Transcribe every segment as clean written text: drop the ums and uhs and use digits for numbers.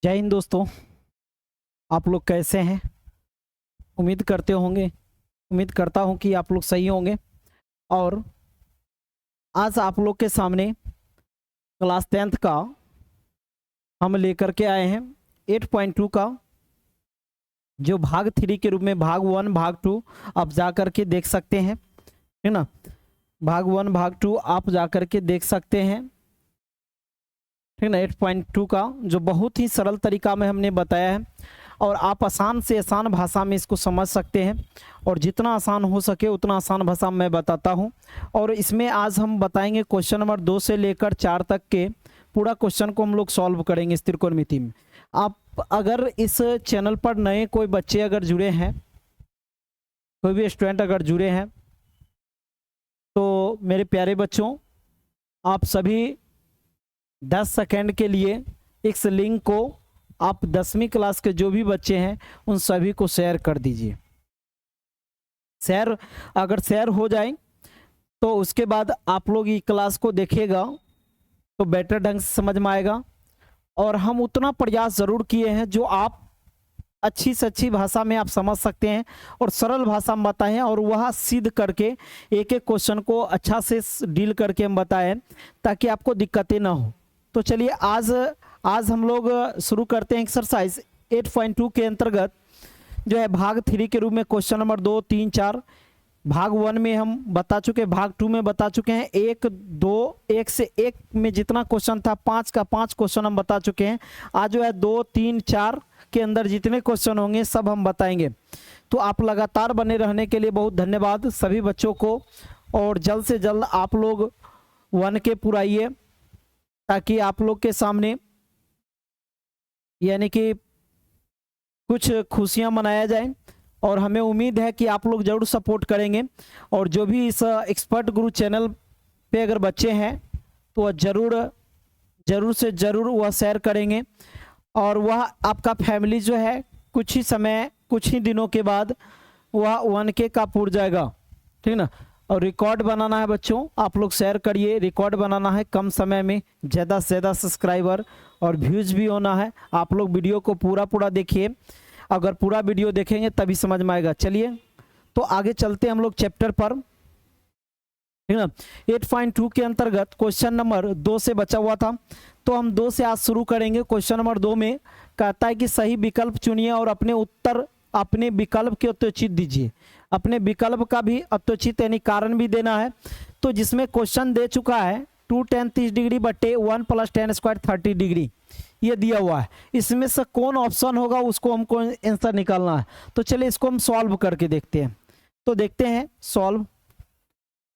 जय हिंद दोस्तों। आप लोग कैसे हैं? उम्मीद करता हूं कि आप लोग सही होंगे। और आज आप लोग के सामने क्लास 10th का हम लेकर के आए हैं 8.2 का जो भाग 3 के रूप में भाग 1 भाग 2 आप जा कर के देख सकते हैं, है ना। भाग 1 भाग 2 आप जा कर के देख सकते हैं, ठीक ना। 8.2 का जो बहुत ही सरल तरीका में हमने बताया है और आप आसान से आसान भाषा में इसको समझ सकते हैं और जितना आसान हो सके उतना आसान भाषा में बताता हूं। और इसमें आज हम बताएंगे क्वेश्चन नंबर 2 से लेकर 4 तक के पूरा क्वेश्चन को हम लोग सॉल्व करेंगे इस त्रिकोणमिति में। आप अगर इस चैनल पर नए कोई बच्चे अगर जुड़े हैं, कोई भी स्टूडेंट अगर जुड़े हैं, तो मेरे प्यारे बच्चों आप सभी 10 सेकेंड के लिए इस लिंक को आप 10वीं क्लास के जो भी बच्चे हैं उन सभी को शेयर कर दीजिए। अगर शेयर हो जाए तो उसके बाद आप लोग ये क्लास को देखेगा तो बेटर ढंग से समझ में आएगा। और हम उतना प्रयास जरूर किए हैं जो आप अच्छी से अच्छी भाषा में आप समझ सकते हैं और सरल भाषा में बताएं और वह सिद्ध करके एक एक क्वेश्चन को अच्छा से डील करके हम बताएं ताकि आपको दिक्कतें ना हो। तो चलिए आज हम लोग शुरू करते हैं एक्सरसाइज 8.2 के अंतर्गत जो है भाग 3 के रूप में क्वेश्चन नंबर 2, 3, 4। भाग 1 में हम बता चुके, भाग 2 में बता चुके हैं। 1, 2, 1 से 1 में जितना क्वेश्चन था 5 का 5 क्वेश्चन हम बता चुके हैं। आज जो है 2, 3, 4 के अंदर जितने क्वेश्चन होंगे सब हम बताएंगे। तो आप लगातार बने रहने के लिए बहुत धन्यवाद सभी बच्चों को। और जल्द से जल्द आप लोग 1 के पुराइए ताकि आप लोग के सामने यानी कि कुछ खुशियां मनाया जाए। और हमें उम्मीद है कि आप लोग जरूर सपोर्ट करेंगे और जो भी इस एक्सपर्ट गुरु चैनल पे अगर बच्चे हैं तो वह जरूर से जरूर वह शेयर करेंगे और वह आपका फैमिली जो है कुछ ही दिनों के बाद वह 1K का पूर जाएगा, ठीक ना। और रिकॉर्ड बनाना है बच्चों, आप लोग शेयर करिए। रिकॉर्ड बनाना है कम समय में, ज़्यादा से ज़्यादा सब्सक्राइबर और व्यूज़ भी होना है। आप लोग वीडियो को पूरा देखिए, अगर पूरा वीडियो देखेंगे तभी समझ में आएगा। चलिए तो आगे चलते हम लोग चैप्टर पर, ठीक ना। 8.2 के अंतर्गत क्वेश्चन नंबर 2 से बचा हुआ था तो हम 2 से आज शुरू करेंगे। क्वेश्चन नंबर 2 में कहता है कि सही विकल्प चुनिए और अपने विकल्प के अत्योचित दीजिए। अपने विकल्प का भी अत्योचित यानी कारण भी देना है। तो जिसमें क्वेश्चन दे चुका है 2 tan 30 डिग्री बटे 1 + tan² 30 डिग्री, ये दिया हुआ है। इसमें से कौन ऑप्शन होगा उसको हमको आंसर निकालना है। तो चलिए इसको हम सॉल्व करके देखते हैं। तो देखते हैं, सॉल्व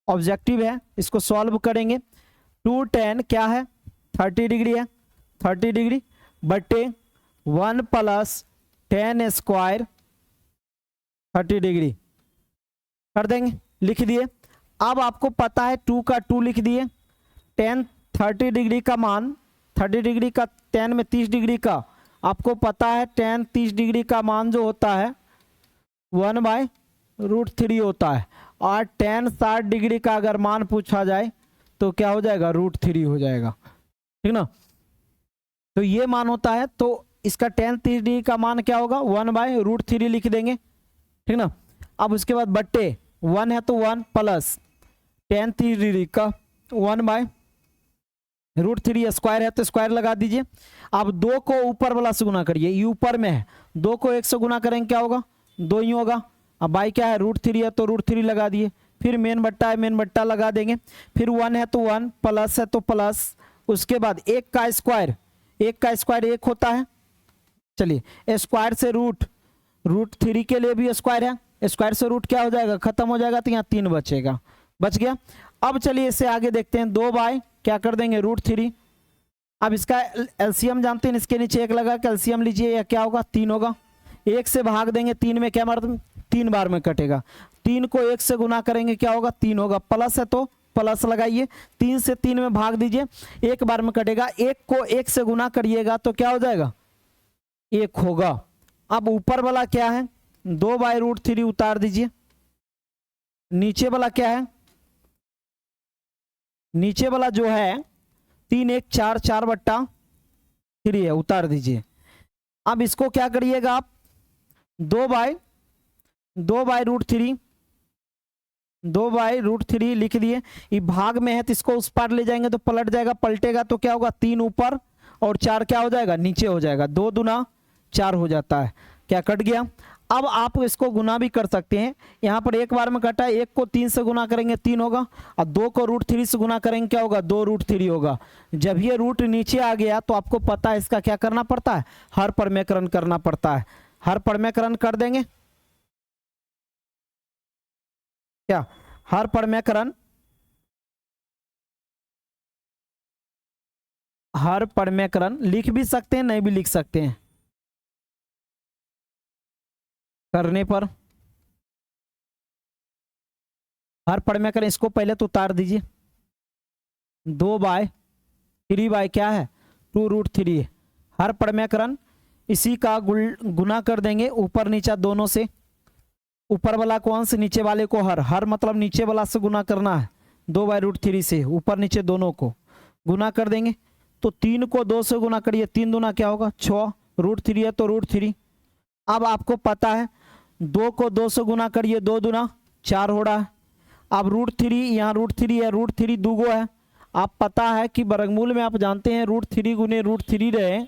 ऑब्जेक्टिव है, इसको सॉल्व करेंगे। 2 tan क्या है 30 डिग्री है, 30 डिग्री बटे 1 + tan² 30 डिग्री कर देंगे, लिख दिए। अब आपको पता है 2 का 2 लिख दिए। tan 30 डिग्री का मान, 30 डिग्री का tan में 30 डिग्री का आपको पता है tan 30 डिग्री का मान जो होता है 1/√3 होता है। और tan 60 डिग्री का अगर मान पूछा जाए तो क्या हो जाएगा, √3 हो जाएगा, ठीक ना। तो ये मान होता है, तो इसका tan 30 डिग्री का मान क्या होगा 1/√3 लिख देंगे, ठीक ना। अब उसके बाद बट्टे 1 है तो 1 प्लस tan 30 डिग्री का 1/√3 स्क्वायर है तो स्क्वायर लगा दीजिए। अब 2 को ऊपर वाला से गुना करिए, ये ऊपर में है, 2 को 1 से गुना करेंगे क्या होगा 2 ही होगा। अब बाई क्या है √3 है तो √3 लगा दिए। फिर मेन बट्टा है, मेन बट्टा लगा देंगे। फिर 1 है तो 1, प्लस है तो प्लस। उसके बाद 1 का स्क्वायर 1 होता है। चलिए स्क्वायर से √3 के लिए भी स्क्वायर है, स्क्वायर से रूट क्या हो जाएगा खत्म हो जाएगा, तो यहाँ 3 बचेगा, बच गया। अब चलिए इससे आगे देखते हैं, 2 बाय क्या कर देंगे √3। अब इसका एलसीएम जानते हैं, इसके नीचे 1 लगा के एलसीएम लीजिए, या क्या होगा 3 होगा। 1 से भाग देंगे 3 में क्या मार 3 बार में कटेगा। 3 को 1 से गुना करेंगे क्या होगा 3 होगा, प्लस है तो प्लस लगाइए। 3 से 3 में भाग दीजिए, 1 बार में कटेगा। 1 को 1 से गुना करिएगा तो क्या हो जाएगा 1 होगा। अब ऊपर वाला क्या है 2/√3 उतार दीजिए। नीचे वाला क्या है, नीचे वाला जो है 3 1 4 4/3 है, उतार दीजिए। अब इसको क्या करिएगा आप, 2/√3 2/√3 लिख दिए। ये भाग में है तो इसको उस पार ले जाएंगे तो पलट जाएगा, पलटेगा तो क्या होगा, 3 ऊपर और 4 क्या हो जाएगा, नीचे हो जाएगा। 2 दूना 4 हो जाता है, क्या कट गया। अब आप इसको गुना भी कर सकते हैं, यहाँ पर एक बार में कटा है, 1 को 3 से गुना करेंगे 3 होगा, और 2 को √3 से गुना करेंगे क्या होगा, 2√3 होगा। जब ये रूट नीचे आ गया तो आपको पता है इसका क्या करना पड़ता है, हर परमेकरण करना पड़ता है। हर परमेकरण कर देंगे, क्या हर परमेकरण, हर परमेकरण लिख भी सकते हैं, नहीं भी लिख सकते हैं। करने पर हर परमेकरण, इसको पहले तो उतार दीजिए, 2/3 क्या है, 2√3। हर परमेकरण इसी का गुना कर देंगे ऊपर नीचा दोनों से, ऊपर वाला को अंश, नीचे वाले को हर, हर मतलब नीचे वाला से गुना करना है, 2/√3 से ऊपर नीचे दोनों को गुना कर देंगे। तो 3 को 2 से गुना करिए, 3 दूना क्या होगा 6, √3 है तो √3। अब आपको पता है 2 को 2 से गुना करिए, 2 दूना 4 हो रहा है। अब √3, यहाँ √3 है, √3 दूगो है। आप पता है कि वर्गमूल में आप जानते हैं √3 गुने √3 रहे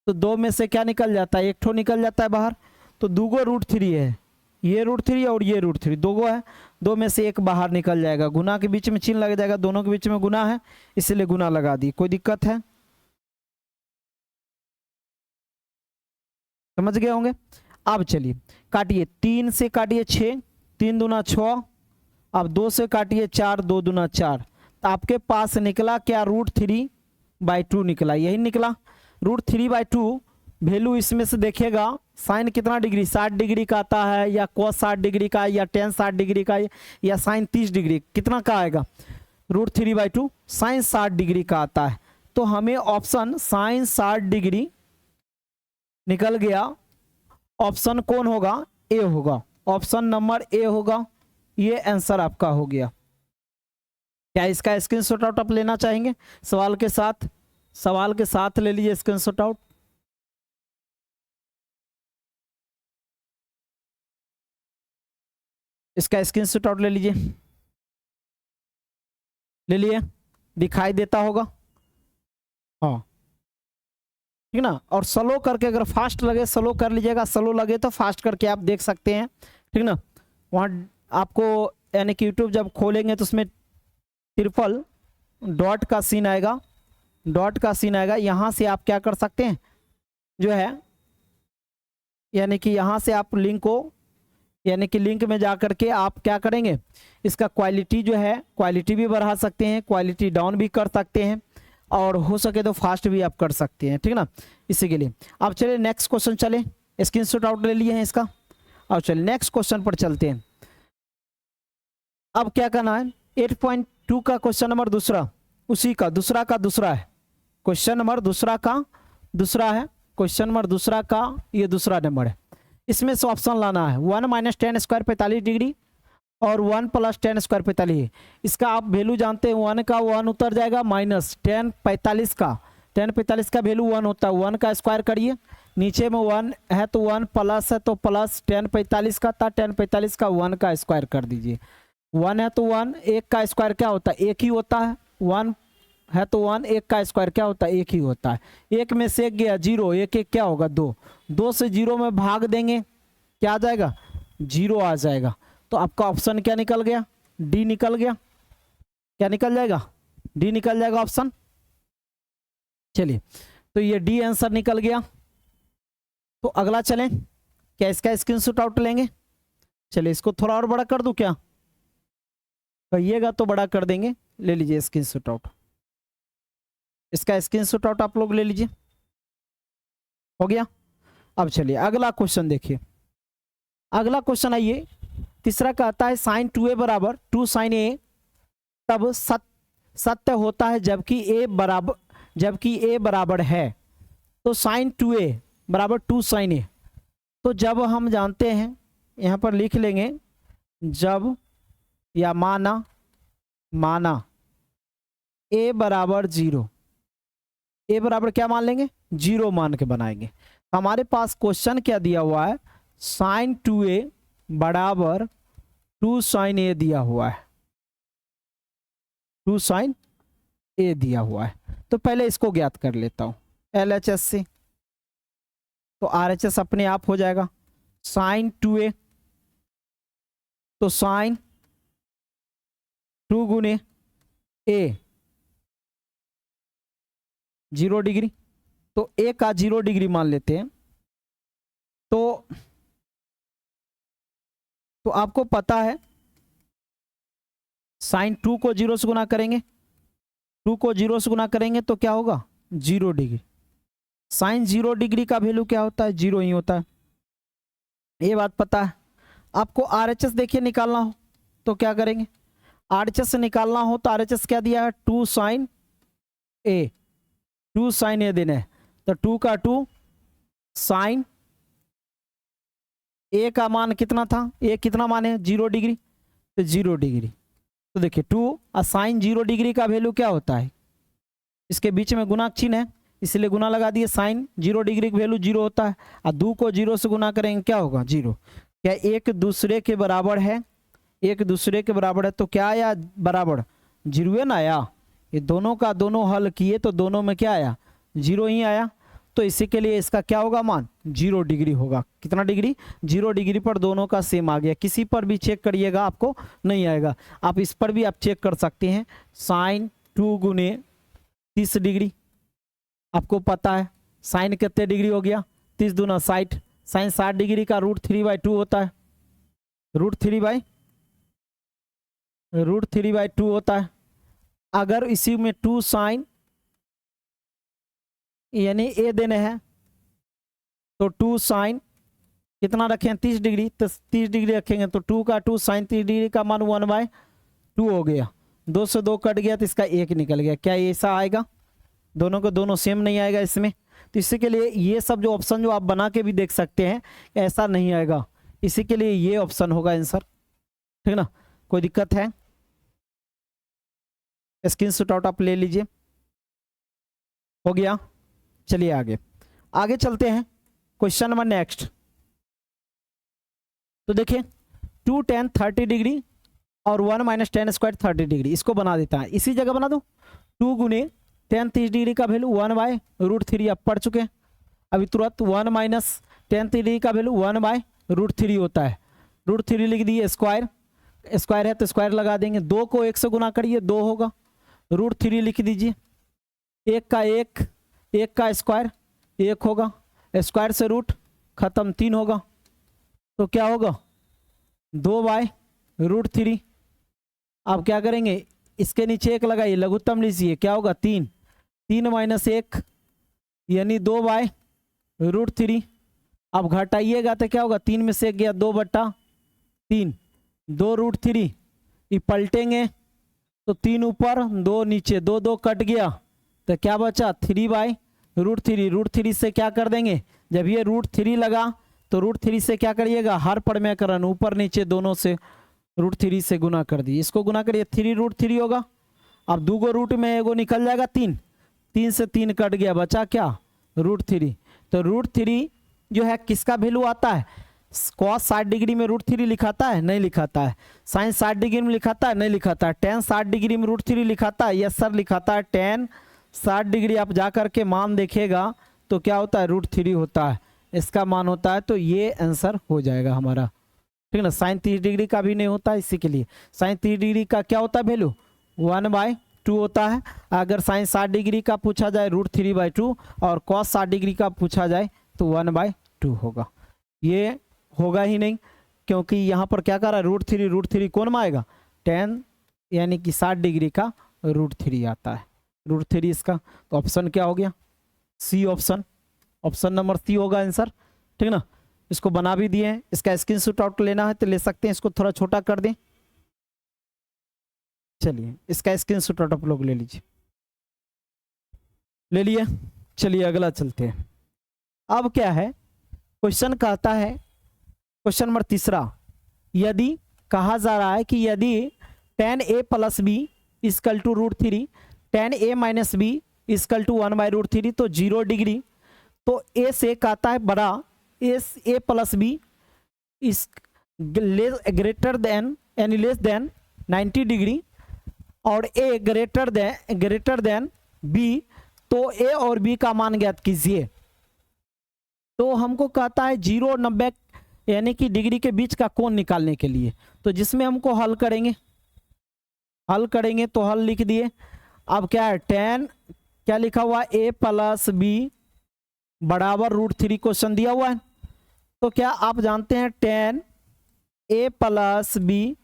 तो 2 में से क्या निकल जाता है, एक ठो निकल जाता है बाहर, तो दूगो √3 है, ये √3 और ये √3 दोगो है, 2 में से एक बाहर निकल जाएगा। गुना के बीच में चिन्ह लग जाएगा, दोनों के बीच में गुना है इसलिए गुना लगा दी। कोई दिक्कत है, समझ गए होंगे। अब चलिए काटिए, 3 से काटिए 6, 3 दूना 6। अब 2 से काटिए 4, 2 दूना 4। तो आपके पास निकला क्या, √3/2 निकला, यही निकला। √3/2 वैल्यू इसमें से देखिएगा, साइन कितना डिग्री, 60 डिग्री का आता है, या cos 60 डिग्री का, या tan 60 डिग्री का, या साइन 30 डिग्री, कितना का आएगा, √3/2 साइन 60 डिग्री का आता है। तो हमें ऑप्शन साइन 60 डिग्री निकल गया। ऑप्शन कौन होगा, ए होगा, ऑप्शन नंबर ए होगा। ये आंसर आपका हो गया। क्या इसका स्क्रीनशॉट आउट आप लेना चाहेंगे, सवाल के साथ, सवाल के साथ ले लीजिए स्क्रीनशॉट आउट। इसका स्क्रीनशॉट आउट ले लीजिए, ले लिए, दिखाई देता होगा, हाँ ठीक ना। और स्लो करके, अगर फास्ट लगे स्लो कर लीजिएगा, स्लो लगे तो फास्ट करके आप देख सकते हैं, ठीक ना। वहाँ आपको यानी कि यूट्यूब जब खोलेंगे तो उसमें ट्रिपल डॉट का सीन आएगा, डॉट का सीन आएगा। यहाँ से आप क्या कर सकते हैं, जो है यानी कि यहाँ से आप लिंक को, यानी कि लिंक में जा करके आप क्या करेंगे, इसका क्वालिटी जो है, क्वालिटी भी बढ़ा सकते हैं, क्वालिटी डाउन भी कर सकते हैं, और हो सके तो फास्ट भी आप कर सकते हैं, ठीक ना। इसी के लिए अब चलिए नेक्स्ट क्वेश्चन, चले स्क्रीनशॉट आउट ले लिए हैं इसका। अब चलिए नेक्स्ट क्वेश्चन पर चलते हैं। अब क्या करना है, 8.2 का क्वेश्चन नंबर दूसरा, उसी का दूसरा है क्वेश्चन नंबर, दूसरा का दूसरा है क्वेश्चन नंबर, दूसरा का ये दूसरा नंबर है। इसमें से ऑप्शन लाना है, 1 - tan² 45 डिग्री और 1 + tan² 45। इसका आप वैल्यू जानते हैं, 1 का 1 उतर जाएगा, माइनस tan 45 का, tan 45 का वैल्यू 1 होता है, 1 का स्क्वायर करिए, नीचे में 1 है तो 1 प्लस है तो प्लस tan 45 का था, tan 45 का 1 का स्क्वायर कर दीजिए। 1 है तो 1, 1 का स्क्वायर क्या होता है, 1 ही होता है। 1 है तो 1, 1 का स्क्वायर क्या होता है, 1 ही होता है। 1 में से 1 गया 0, 1 1 क्या होगा 2, 2 से 0 में भाग देंगे क्या आ जाएगा, 0 आ जाएगा। तो आपका ऑप्शन क्या निकल गया, डी निकल गया। क्या निकल जाएगा, डी निकल जाएगा ऑप्शन। चलिए तो ये डी आंसर निकल गया। तो अगला चलें, क्या इसका स्क्रीनशॉट आउट लेंगे। चलिए इसको थोड़ा और बड़ा कर दूं क्या, कहिएगा तो बड़ा कर देंगे। ले लीजिए स्क्रीनशॉट आउट, इसका स्क्रीनशॉट आउट आप लोग ले लीजिए, हो गया। अब चलिए अगला क्वेश्चन देखिए। अगला क्वेश्चन आइए, तीसरा कहता है sin 2a = 2 sin a तब सत्य होता है जबकि a बराबर है। तो sin 2a = 2 sin a। तो जब हम जानते हैं, यहाँ पर लिख लेंगे, जब या माना a = 0, a बराबर क्या मान लेंगे, 0 मान के बनाएंगे। हमारे पास क्वेश्चन क्या दिया हुआ है, साइन 2a बराबर 2 साइन ए दिया हुआ है, 2 साइन ए दिया हुआ है। तो पहले इसको ज्ञात कर लेता हूं LHS से, तो RHS अपने आप हो जाएगा साइन 2a, तो साइन 2 गुने a 0 डिग्री, तो a का 0 डिग्री मान लेते हैं। तो आपको पता है साइन 2 को 0 से गुना करेंगे, 2 को 0 से गुना करेंगे तो क्या होगा 0 डिग्री। साइन 0 डिग्री का वैल्यू क्या होता है 0 ही होता है, ये बात पता है। आपको RHS देखिए निकालना हो तो क्या करेंगे, RHS से निकालना हो तो RHS क्या दिया है 2 साइन ए, 2 साइन ए देना है, तो 2 का 2 साइन ए का मान कितना था, ए कितना मान है 0 डिग्री, तो 0 डिग्री। तो देखिए 2 साइन 0 डिग्री का वैल्यू क्या होता है, इसके बीच में गुना चिन्ह है इसलिए गुना लगा दिए, साइन 0 डिग्री का वैल्यू 0 होता है, और 2 को 0 से गुना करेंगे क्या होगा 0। क्या एक दूसरे के बराबर है, एक दूसरे के बराबर है, तो क्या आया बराबर 0 ना आया। ये दोनों का दोनों हल किए तो दोनों में क्या आया 0 ही आया, तो इसी के लिए इसका क्या होगा मान 0 डिग्री होगा। कितना डिग्री 0 डिग्री पर दोनों का सेम आ गया। किसी पर भी चेक करिएगा आपको नहीं आएगा, आप इस पर भी आप चेक कर सकते हैं। साइन 2 गुने 30 डिग्री, आपको पता है साइन कितने डिग्री हो गया 30 दूना 60, साइन 60 डिग्री का √3/2 होता है, √3/2 होता है। अगर इसी में 2 साइन यानी ए देने हैं तो 2 साइन कितना रखें 30 डिग्री, तो 30 डिग्री रखेंगे तो 2 का 2 साइन 30 डिग्री का मान 1/2 हो गया, 2 से 2 कट गया तो इसका 1 निकल गया। क्या ऐसा आएगा, दोनों को दोनों सेम नहीं आएगा इसमें, तो इसी के लिए ये सब जो ऑप्शन जो आप बना के भी देख सकते हैं ऐसा नहीं आएगा, इसी के लिए ये ऑप्शन होगा आंसर, ठीक ना। कोई दिक्कत है, स्क्रीनशॉट आउट आप ले लीजिए, हो गया। चलिए आगे चलते हैं, क्वेश्चन नंबर नेक्स्ट। तो देखिए 2 tan 30 डिग्री और 1 - tan स्क्वायर 30 डिग्री, इसको बना देता है, इसी जगह बना दो। 2 गुने tan 30 डिग्री का वैल्यू 1/√3 आप पढ़ चुके हैं अभी तुरंत। 1 - tan 30 डिग्री का वैल्यू 1/√3 होता है, √3 लिख दिए, स्क्वायर है तो स्क्वायर लगा देंगे, 2 को 1 से गुना करिए 2 होगा, √3 लिख दीजिए, 1 का 1 का स्क्वायर 1 होगा, स्क्वायर से रूट खत्म 3 होगा, तो क्या होगा 2/√3। आप क्या करेंगे इसके नीचे 1 लगाइए, लघुत्तम लीजिए, क्या होगा 3 - 1 यानी 2/√3। अब घटाइएगा तो क्या होगा 3 में से 1 गया 2/3, 2√3 ये पलटेंगे तो 3 ऊपर 2 नीचे, 2 2 कट गया तो क्या बचा 3/√3। √3 से क्या कर देंगे, जब ये √3 लगा तो √3 से क्या करिएगा हर परमेकरण ऊपर नीचे दोनों से √3 से गुना कर दिए, इसको गुना करिए 3√3 होगा। अब 2 गो रूट में एगो निकल जाएगा 3 से 3 कट गया, बचा क्या √3। तो √3 जो है किसका वैल्यू आता है, cos 60 डिग्री में √3 लिखाता है नहीं लिखाता है, साइन 60 डिग्री में लिखाता है नहीं लिखाता है, tan 60 डिग्री में √3 लिखाता है, यस सर लिखाता है। tan 60 डिग्री आप जा करके मान देखेगा तो क्या होता है √3 होता है, इसका मान होता है, तो ये आंसर हो जाएगा हमारा, ठीक ना। साइन 30 डिग्री का भी नहीं होता है, इसी के लिए साइन 30 डिग्री का क्या होता है वैल्यू 1/2 होता है। अगर साइन 60 डिग्री का पूछा जाए √3/2 और cos 60 डिग्री का पूछा जाए तो 1/2 होगा। ये होगा ही नहीं क्योंकि यहाँ पर क्या कर रहा है √3 कौन में आएगा tan यानी कि 60 डिग्री का √3 आता है, √3 इसका, तो ऑप्शन क्या हो गया सी ऑप्शन नंबर सी होगा आंसर, ठीक ना। इसको बना भी दिए हैं, इसका स्क्रीनशॉट आउट लेना है तो ले सकते हैं, इसको थोड़ा छोटा कर दें। चलिए इसका स्क्रीनशॉट आउट आप लोग ले लीजिए, ले लिए। चलिए अगला चलते हैं। अब क्या है क्वेश्चन कहता है, क्वेश्चन नंबर 3, यदि कहा जा रहा है कि यदि tan a + b = √3, tan a - b = 1/√3 तो 0 डिग्री, तो ए से कहता है बड़ा, ए प्लस बी इस ग्रेटर देन यानी लेस देन 90 डिग्री और ए ग्रेटर देन बी, तो ए और बी का मान ज्ञात कीजिए। तो हमको कहता है 0 और 90 यानी कि डिग्री के बीच का कोण निकालने के लिए, तो जिसमें हमको हल करेंगे तो हल लिख दिए। अब क्या है, tan क्या लिखा हुआ है, a प्लस बी बराबर √3 क्वेश्चन दिया हुआ है। तो क्या आप जानते हैं tan a प्लस बी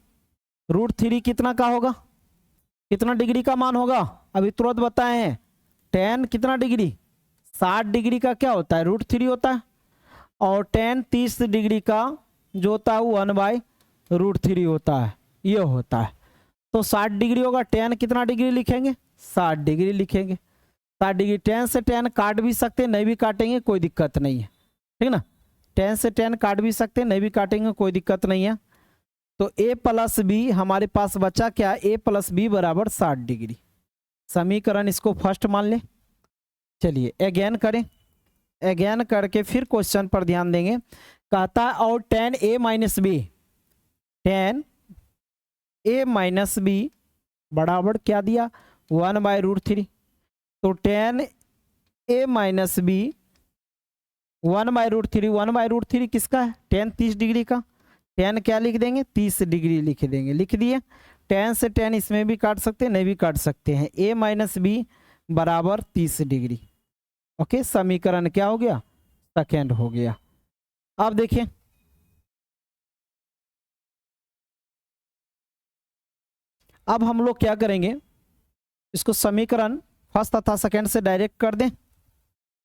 √3 कितना का होगा, कितना डिग्री का मान होगा, अभी तुरंत बताए हैं। tan कितना डिग्री, 60 डिग्री का क्या होता है, √3 होता है, और tan 30 डिग्री का जो होता है 1/√3 होता है, ये होता है। तो 60 डिग्री होगा, tan कितना डिग्री लिखेंगे, 60 डिग्री लिखेंगे। 60 डिग्री, tan से tan काट भी सकते हैं, नहीं भी काटेंगे कोई दिक्कत नहीं है, ठीक ना। tan से tan काट भी सकते हैं, नहीं भी काटेंगे कोई दिक्कत नहीं है। तो a प्लस बी हमारे पास बचा क्या, a प्लस बी बराबर 60 डिग्री। समीकरण इसको फर्स्ट मान ले। चलिए अगेन करें, अगेन करके फिर क्वेश्चन पर ध्यान देंगे। कहता है और tan a minus B, tan a minus B बराबर क्या दिया, 1/√3। तो tan a माइनस बी 1/√3, 1/√3 किसका है, tan 30 डिग्री का। tan क्या लिख देंगे, 30 डिग्री लिख देंगे, लिख दिए। tan से tan इसमें भी काट सकते हैं, नहीं भी काट सकते हैं। a माइनस बी बराबर 30 डिग्री। ओके, समीकरण क्या हो गया, सेकेंड हो गया। अब देखिए अब हम लोग क्या करेंगे, इसको समीकरण फर्स्ट तथा सेकेंड से डायरेक्ट कर दें,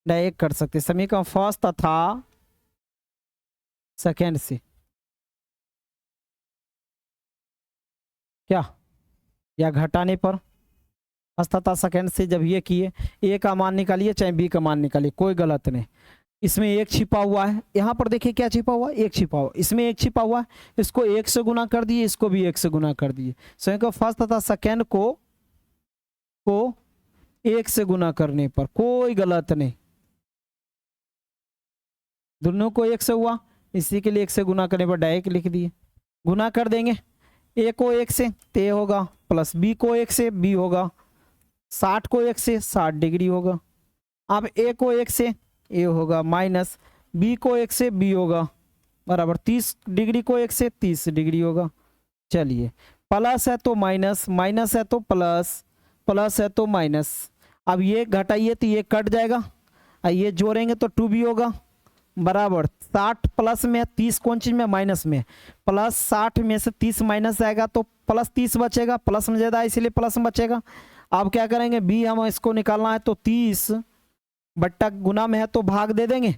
डायरेक्ट कर सकते, समीकरण फर्स्ट तथा सेकेंड से क्या, या घटाने पर फर्स्ट तथा सेकेंड से जब ये किए, ए का मान निकालिए चाहे बी का मान निकालिए, कोई गलत नहीं। इसमें एक छिपा हुआ है, यहाँ पर देखिए क्या छिपा हुआ है, एक छिपा हुआ, इसमें एक छिपा हुआ है, इसको 1 से गुना कर दिए, इसको भी 1 से गुना कर दिए। समीकरण फर्स्ट तथा सेकेंड को 1 से गुना करने पर कोई गलत नहीं, दोनों को 1 से हुआ, इसी के लिए 1 से गुना करने पर डायरेक्ट लिख दिए। गुना कर देंगे, ए को 1 से तो ए होगा, प्लस बी को 1 से बी होगा, 60 को 1 से 60 डिग्री होगा। अब ए को 1 से ए होगा, माइनस बी को 1 से बी होगा, बराबर 30 डिग्री को 1 से 30 डिग्री होगा। चलिए प्लस है तो माइनस, माइनस है तो प्लस, प्लस है तो माइनस। अब ये घटाइए तो ये कट जाएगा, ये जोड़ेंगे तो 2b होगा, बराबर 60 प्लस में 30 कौन चीज में, माइनस में, प्लस 60 में से 30 माइनस जाएगा तो प्लस 30 बचेगा, प्लस में ज़्यादा इसलिए प्लस में बचेगा। अब क्या करेंगे, बी हम इसको निकालना है तो 30 बट्टा गुना में है तो भाग दे देंगे,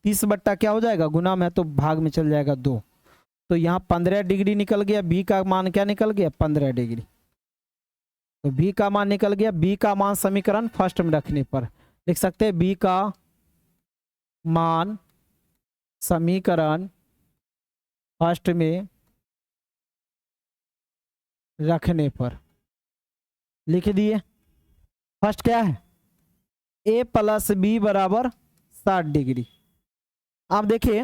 30 बट्टा क्या हो जाएगा, गुना में है तो भाग में चल जाएगा 2। तो यहाँ 15 डिग्री निकल गया, बी का मान क्या निकल गया, 15 डिग्री। तो बी का मान निकल गया, बी का मान समीकरण फर्स्ट में रखने पर लिख सकते हैं, बी का मान समीकरण फर्स्ट में रखने पर लिख दिए। फर्स्ट क्या है, a प्लस बी बराबर 60 डिग्री। आप देखिए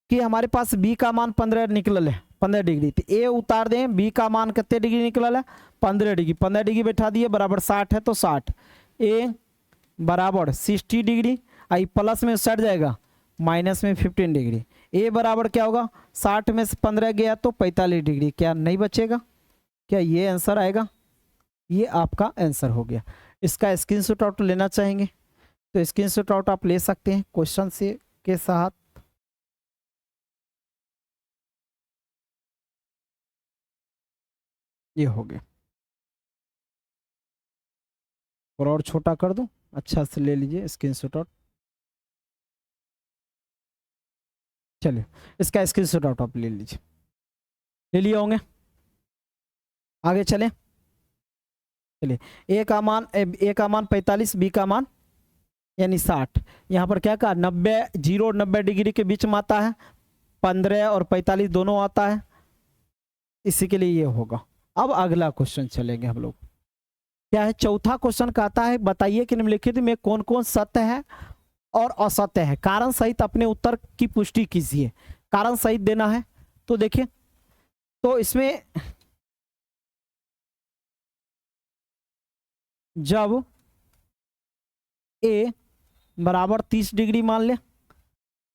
कि हमारे पास b का मान 15 निकल है, 15 डिग्री, तो a उतार दें, b का मान कितने डिग्री निकल है, 15 डिग्री, 15 डिग्री बैठा दिए, बराबर 60 है तो 60, a बराबर 60 डिग्री, आई प्लस में सट जाएगा, माइनस में 15 डिग्री, a बराबर क्या होगा, 60 में से 15 गया तो 45 डिग्री, क्या नहीं बचेगा, क्या ये आंसर आएगा, ये आपका आंसर हो गया। इसका स्क्रीनशॉट आउट लेना चाहेंगे तो स्क्रीनशॉट आउट आप ले सकते हैं क्वेश्चन से के साथ। ये हो गया, और छोटा कर दूं, अच्छा से ले लीजिए स्क्रीनशॉट आउट। चलिए इसका स्क्रीनशॉट आउट आप ले लीजिए, ले लिए होंगे, आगे चले। चलिए ए का मान 45, बी का मान यानी 60, यहाँ पर क्या कहा, 90, 0 और 90 डिग्री के बीच में आता है, 15 और 45 दोनों आता है, इसी के लिए ये होगा। अब अगला क्वेश्चन चलेंगे हम लोग, क्या है, चौथा क्वेश्चन कहता है बताइए कि निम्नलिखित में कौन कौन सत्य है और असत्य है। कारण सहित अपने उत्तर की पुष्टि कीजिए। कारण सहित देना है। तो देखिए, तो इसमें जब ए बराबर 30 डिग्री मान ले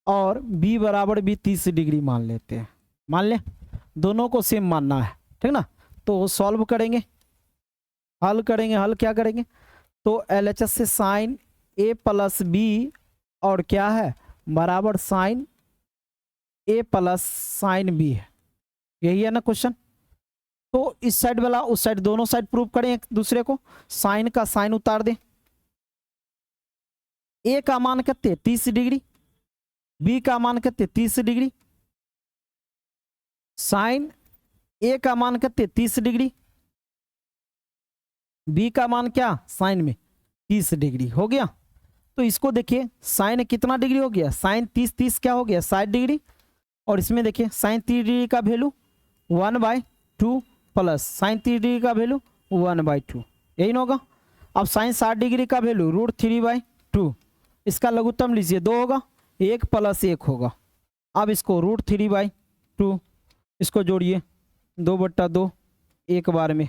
और बी बराबर भी 30 डिग्री मान लेते हैं, मान ले, दोनों को सेम मानना है, ठीक ना। तो सॉल्व करेंगे, हल करेंगे। हल क्या करेंगे, तो LHS से साइन ए प्लस बी और क्या है बराबर sign A plus sine B है, यही है ना क्वेश्चन। तो इस साइड वाला उस साइड, दोनों साइड प्रूव करें एक दूसरे को। साइन का साइन उतार दें, ए का मान कितने 30 डिग्री, बी का मान कितने 30 डिग्री, साइन ए का मान कितने 30 डिग्री, बी का मान क्या साइन में 30 डिग्री हो गया। तो इसको देखिए साइन कितना डिग्री हो गया, साइन 30 क्या हो गया 60 डिग्री। और इसमें देखिए साइन 30 डिग्री का वैल्यू 1/2 प्लस साइन 30 डिग्री का वैल्यू 1/2, यही ना होगा। अब साइन 60 डिग्री का वैल्यू √3/2, इसका लघुत्तम लीजिए 2 होगा, 1 + 1 होगा। अब इसको √3/2 इसको जोड़िए 2/2 एक बार में,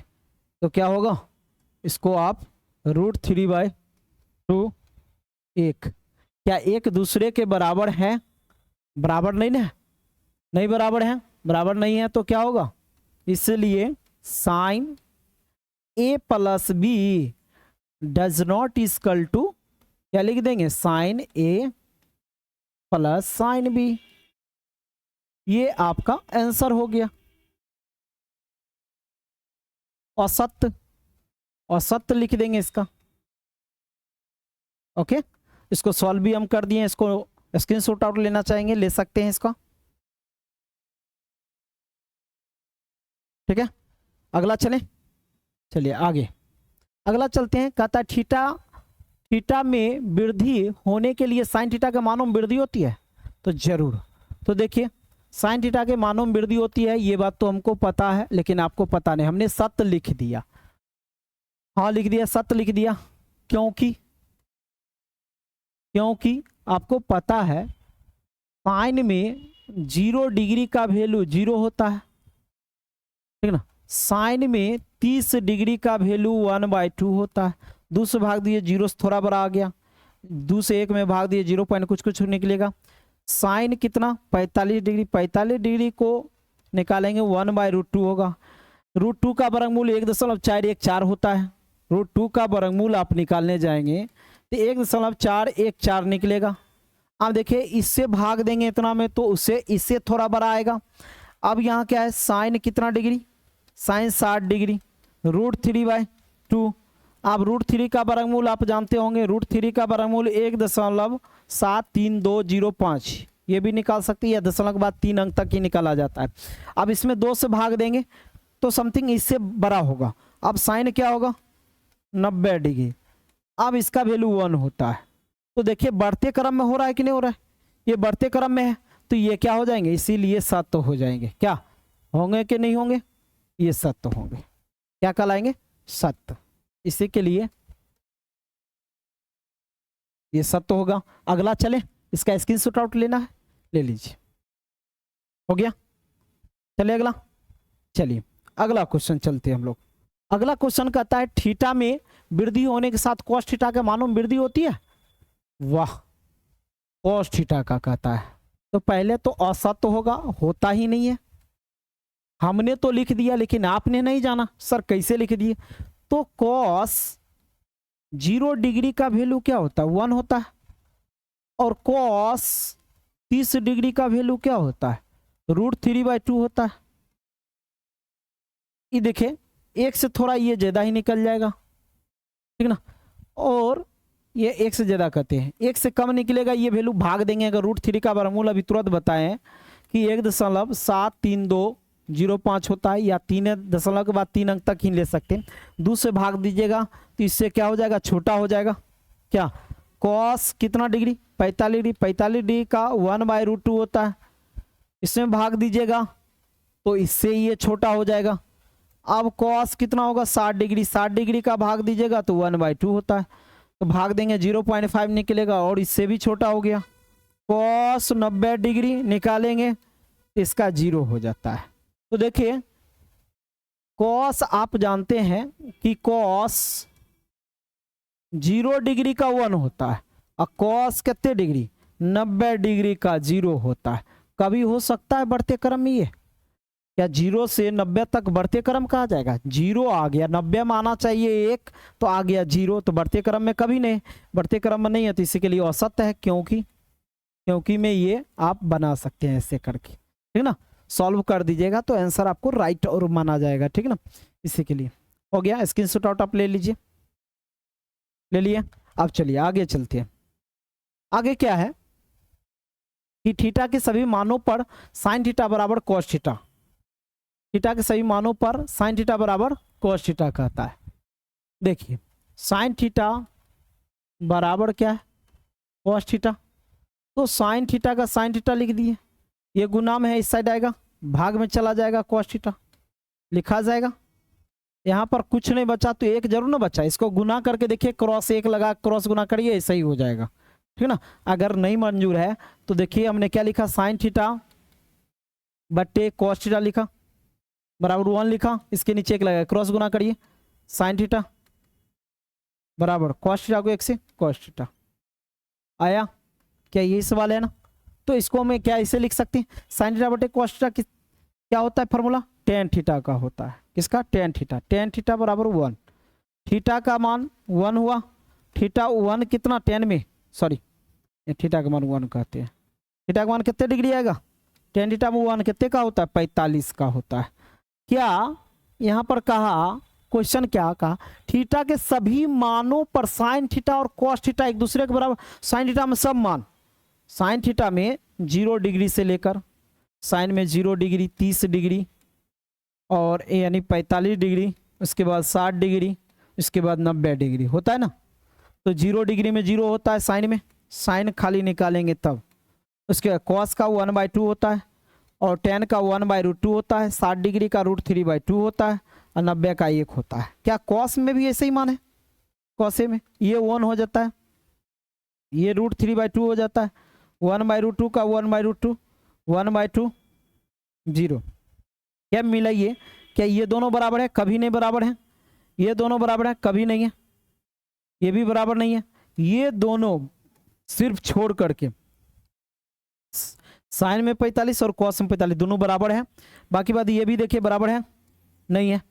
तो क्या होगा, इसको आप √3/2 1, क्या एक दूसरे के बराबर है, बराबर नहीं ना, नहीं बराबर है, बराबर नहीं है तो क्या होगा, इसलिए sine A plus B does not equal to, क्या लिख देंगे sine A plus sine B. ये आपका आंसर हो गया। असत्य, असत्य लिख देंगे इसका। ओके, इसको सॉल्व भी हम कर दिए, इसको स्क्रीनशॉट आउट लेना चाहेंगे ले सकते हैं इसका, ठीक है। अगला चलें, चलिए आगे अगला चलते हैं। कहता है थीटा में वृद्धि होने के लिए साइन थीटा के मानों में वृद्धि होती है, तो जरूर। तो देखिए साइन थीटा के मानों में वृद्धि होती है, ये बात तो हमको पता है, लेकिन आपको पता नहीं, हमने सत्य लिख दिया। हाँ लिख दिया, सत्य लिख दिया, क्योंकि आपको पता है साइन में 0 डिग्री का वैल्यू 0 होता है, ठीक ना। साइन में 30 डिग्री का वैल्यू 1/2 होता है। 2 से भाग दिए 0 से थोड़ा बड़ा आ गया, 2 से 1 में भाग दिए 0 पॉइंट कुछ निकलेगा। साइन कितना 45 डिग्री, 45 डिग्री को निकालेंगे 1/√2 होगा। √2 का वर्गमूल 1.414 होता है। √2 का वर्गमूल आप निकालने जाएंगे तो 1.414 निकलेगा। अब देखिए इससे भाग देंगे इतना में तो इससे थोड़ा बड़ा आएगा। अब यहाँ क्या है, साइन कितना डिग्री, साइन 60 डिग्री, √3/2। अब √3 का वर्गमूल आप जानते होंगे, √3 का वर्गमूल 1.73205, ये भी निकाल सकते हैं, या दशमलव के बाद 3 अंक तक ही निकाला जाता है। अब इसमें 2 से भाग देंगे तो समथिंग इससे बड़ा होगा। अब साइन क्या होगा 90 डिग्री, अब इसका वैल्यू 1 होता है। तो देखिए बढ़ते क्रम में हो रहा है कि नहीं हो रहा है, ये बढ़ते क्रम में है, तो ये क्या हो जाएंगे, इसीलिए सत्य हो जाएंगे। क्या होंगे कि नहीं होंगे, ये सत्य होंगे। क्या कहलाएंगे, सत्य। इसी के लिए ये सत्य होगा। अगला चले, इसका स्क्रीनशॉट आउट लेना है ले लीजिए, हो गया। चलिए अगला, चलिए अगला क्वेश्चन चलते हैं हम लोग। अगला क्वेश्चन कहता है थीटा में वृद्धि होने के साथ cos थीटा के मानों में वृद्धि होती है। वाह, cos थीटा का कहता है, तो पहले तो असत्य होगा, होता ही नहीं है। हमने तो लिख दिया लेकिन आपने नहीं जाना सर कैसे लिख दिए। तो cos 0 डिग्री का वैल्यू क्या होता है 1 होता है, और cos 30 डिग्री का वैल्यू क्या होता है √3/2 होता है। ये देखिए एक से थोड़ा ये ज्यादा ही निकल जाएगा, ठीक ना, और ये एक से ज्यादा कहते हैं, एक से कम निकलेगा ये वैल्यू भाग देंगे। अगर √3 का वर्गमूल अभी तुरंत बताएं कि 1.73205 होता है, या 3 दशमलव के बाद 3 अंक तक ही ले सकते हैं। 2 से भाग दीजिएगा तो इससे क्या हो जाएगा, छोटा हो जाएगा। क्या cos कितना डिग्री 45 डिग्री, 45 डिग्री का 1/√2 होता है, इसमें भाग दीजिएगा तो इससे ये छोटा हो जाएगा। अब cos कितना होगा 60 डिग्री, 60 डिग्री का भाग दीजिएगा तो 1/2 होता है, तो भाग देंगे 0.5 निकलेगा और इससे भी छोटा हो गया। cos 90 डिग्री निकालेंगे, इसका 0 हो जाता है। तो देखिए cos आप जानते हैं कि cos 0 डिग्री का 1 होता है और cos कितने डिग्री 90 डिग्री का 0 होता है। कभी हो सकता है बढ़ते क्रम में, ये क्या 0 से 90 तक बढ़ते क्रम कहा जाएगा? 0 आ गया, 90 में आना चाहिए 1 तो आ गया 0, तो बढ़ते क्रम में कभी नहीं, बढ़ते क्रम में नहीं है, तो इसी के लिए औसत है। क्योंकि में ये आप बना सकते हैं ऐसे करके, ठीक ना। सॉल्व कर दीजिएगा तो आंसर आपको राइट और माना जाएगा, ठीक ना। इसी के लिए हो गया, स्क्रीनशॉट आउट आप ले लीजिए, ले लिए। अब चलिए आगे चलते हैं। आगे क्या है कि थीटा के सभी मानों पर साइन थीटा बराबर कॉस थीटा, थीटा के सभी मानों पर साइन थीटा बराबर कॉस थीटा कहता है। देखिए साइन थीटा बराबर क्या है? Cos theta. तो साइन थीटा का साइन थीटा लिख दिए, ये गुना में है, इस साइड आएगा, भाग में चला जाएगा, कॉस थीटा लिखा जाएगा। यहाँ पर कुछ नहीं बचा तो एक जरूर ना बचा, इसको गुना करके देखिए, क्रॉस 1 लगा, क्रॉस गुना करिए, ऐसा ही हो जाएगा, ठीक ना। अगर नहीं मंजूर है तो देखिए हमने क्या लिखा, साइन थीटा बट्टे कॉस थीटा लिखा बराबर 1 लिखा, इसके नीचे 1 लगा, क्रॉस गुना करिए, साइन थीटा बराबर कॉस थीटा को 1 से कॉस थीटा आया। क्या यही सवाल है ना? तो इसको हमें क्या ऐसे लिख सकते हैं, साइन थीटा बटे कॉस थीटा क्या होता है फॉर्मूला? टेन थीटा का होता है। किसका? Tan theta. टेन थीटा बराबर 1, थीटा का मान 1 हुआ, थीटा 1 कितना 10 में, सॉरी थीटा का मान 1 कहते हैं, थीटा का मान कितने डिग्री आएगा? टेन थीटा में 1 कितने का होता है? 45 का होता है। क्या यहाँ पर कहा, क्वेश्चन क्या कहा, थीटा के सभी मानों पर साइन थीटा और कॉस थीटा एक दूसरे के बराबर, साइन थीटा में सब मान, साइन थीटा में 0 डिग्री से लेकर, साइन में 0 डिग्री 30 डिग्री और यानी 45 डिग्री, उसके बाद 60 डिग्री, उसके बाद 90 डिग्री होता है ना। तो 0 डिग्री में 0 होता है साइन में, साइन खाली निकालेंगे तब। उसके बाद कॉस का 1/2 होता है और टेन का 1/√2 होता है, 60 डिग्री का √3/2 होता है और 90 का 1 होता है। क्या कॉस में भी ऐसे ही मान है? कॉसे में ये 1 हो जाता है, ये √3/2 हो जाता है, 1/√2 का 1/√2, 1/2 0। क्या मिला ये? क्या ये दोनों बराबर है? कभी नहीं बराबर है। ये दोनों बराबर है? कभी नहीं है। ये भी बराबर नहीं है। ये दोनों सिर्फ छोड़ करके साइन में 45 और कॉस में 45 दोनों बराबर है। बाकी बात ये भी देखिए बराबर है, नहीं है।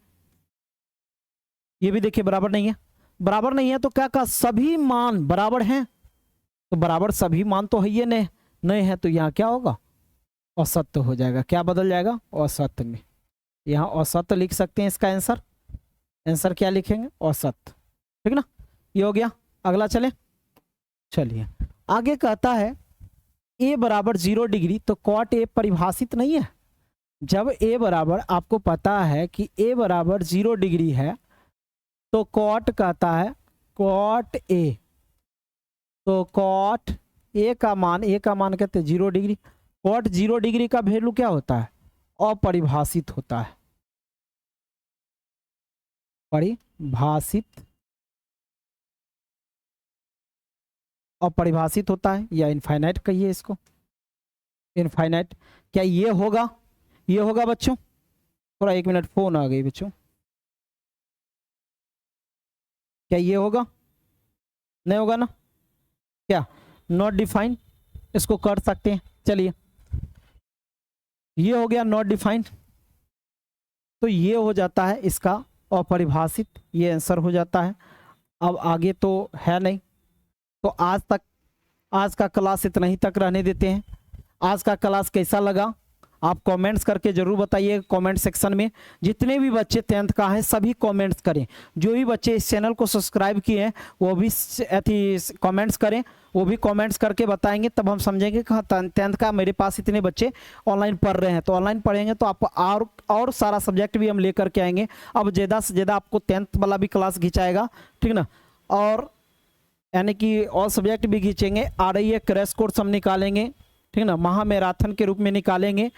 ये भी देखिए बराबर नहीं है। बराबर नहीं है तो क्या कहा, सभी मान बराबर हैं। तो बराबर सभी मान तो है ये नहीं है, तो यहाँ क्या होगा, औसत हो जाएगा। क्या बदल जाएगा? औसत में। यहाँ औसत लिख सकते हैं इसका आंसर। आंसर क्या लिखेंगे? औसत, ठीक ना। ये हो गया। अगला चले, चलिए आगे कहता है ए बराबर 0 डिग्री, तो कॉट ए परिभाषित नहीं है। जब ए बराबर, आपको पता है कि ए बराबर 0 डिग्री है तो कॉट कहता है कॉट ए, तो कॉट ए का मान कहते हैं 0 डिग्री। कॉट 0 डिग्री का वैल्यू क्या होता है? अपरिभाषित होता है। अपरिभाषित होता है या इनफाइनाइट कहिए इसको, इनफाइनाइट। क्या ये होगा? ये होगा बच्चों, थोड़ा 1 मिनट, फोन आ गई बच्चों। क्या ये होगा? नहीं होगा ना। क्या नॉट डिफाइंड, इसको कर सकते हैं। चलिए ये हो गया नॉट डिफाइंड, तो ये हो जाता है इसका अपरिभाषित, ये आंसर हो जाता है। अब आगे तो है नहीं, तो आज का क्लास इतना ही तक रहने देते हैं। आज का क्लास कैसा लगा आप कमेंट्स करके जरूर बताइए कमेंट सेक्शन में। जितने भी बच्चे 10th का हैं सभी कमेंट्स करें। जो भी बच्चे इस चैनल को सब्सक्राइब किए हैं वो भी कमेंट्स करें, वो भी कमेंट्स करके बताएंगे, तब हम समझेंगे कि हाँ 10th का मेरे पास इतने बच्चे ऑनलाइन पढ़ रहे हैं। तो ऑनलाइन पढ़ेंगे तो आपको और सारा सब्जेक्ट भी हम लेकर के आएंगे। अब ज़्यादा से ज़्यादा आपको 10th वाला भी क्लास खिंचाएगा, ठीक ना। और यानी कि और सब्जेक्ट भी खींचेंगे। आ रही है क्रैश कोर्स हम निकालेंगे, ठीक ना, महा मैराथन के रूप में निकालेंगे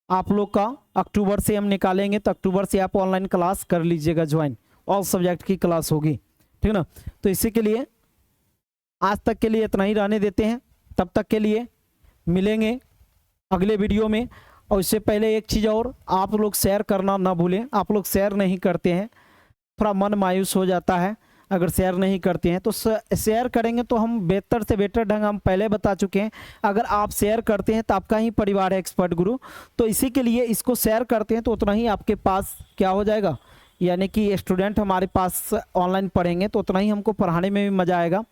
आप लोग का। अक्टूबर से हम निकालेंगे, तो अक्टूबर से आप ऑनलाइन क्लास कर लीजिएगा ज्वाइन, ऑल सब्जेक्ट की क्लास होगी, ठीक ना। तो इसी के लिए आज तक के लिए इतना ही रहने देते हैं। तब तक के लिए मिलेंगे अगले वीडियो में। और इससे पहले एक चीज़ और, आप लोग शेयर करना ना भूलें। आप लोग शेयर नहीं करते हैं, थोड़ा मन मायूस हो जाता है अगर शेयर नहीं करते हैं। तो शेयर करेंगे तो हम बेहतर से बेहतर ढंग, हम पहले बता चुके हैं, अगर आप शेयर करते हैं तो आपका ही परिवार है एक्सपर्ट गुरु। तो इसी के लिए इसको शेयर करते हैं तो उतना ही आपके पास क्या हो जाएगा, यानी कि स्टूडेंट हमारे पास ऑनलाइन पढ़ेंगे तो उतना ही हमको पढ़ाने में भी मज़ा आएगा।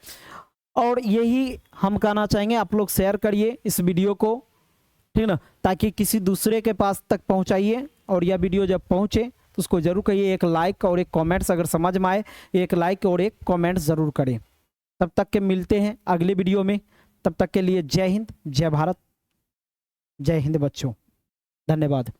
और यही हम कहना चाहेंगे, आप लोग शेयर करिए इस वीडियो को, ठीक ना, ताकि किसी दूसरे के पास तक पहुंचाइए। और यह वीडियो जब पहुंचे तो उसको जरूर कहिए, एक लाइक और एक कमेंट्स, अगर समझ में आए एक लाइक और एक कमेंट्स ज़रूर करें। तब तक के मिलते हैं अगले वीडियो में। तब तक के लिए जय हिंद, जय भारत, जय हिंद बच्चों, धन्यवाद।